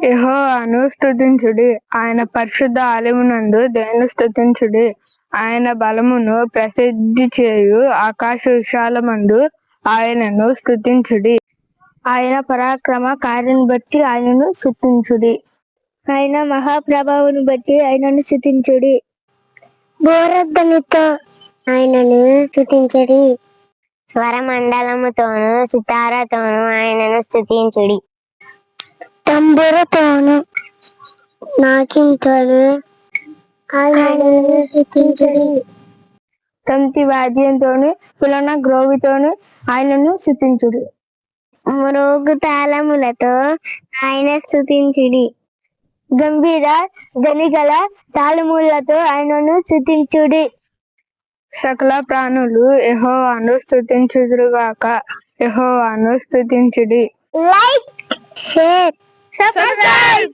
యెహోవాను స్తుతించుడి, ఆయన పరిశుద్ధ ఆలయమునందు దేవుని స్తుతించుడి. ఆయన బలమును ప్రసిద్ధి చేయు ఆకాశ విశాలమందు ఆయనను స్తుతించుడి. ఆయన పరాక్రమ కార్యం బట్టి ఆయనను స్తుతించుడి. ఆయన మహాప్రభావును బట్టి ఆయనను స్తుతించుడి. బోరధ్వనితో ఆయనను స్తుతించుడి. స్వరమండలముతోను సితారతోను ఆయనను స్తుతించుడి. తంబురతోను నాకింతలు ఆయనను స్తుతించుడి. తంతి వాద్యంతోను పులన గ్రోవితోను ఆయనను స్తుతించుడి. మ్రోగు తాళములతో ఆయన స్తుతించుడి. గంభీర ధ్వనిగల తాళములతో ఆయనను స్తుతించుడి. సకల ప్రాణులు యెహోవాను స్తుతించుదురుగాక. యెహోవాను స్తుతించుడి. Like, share, subscribe.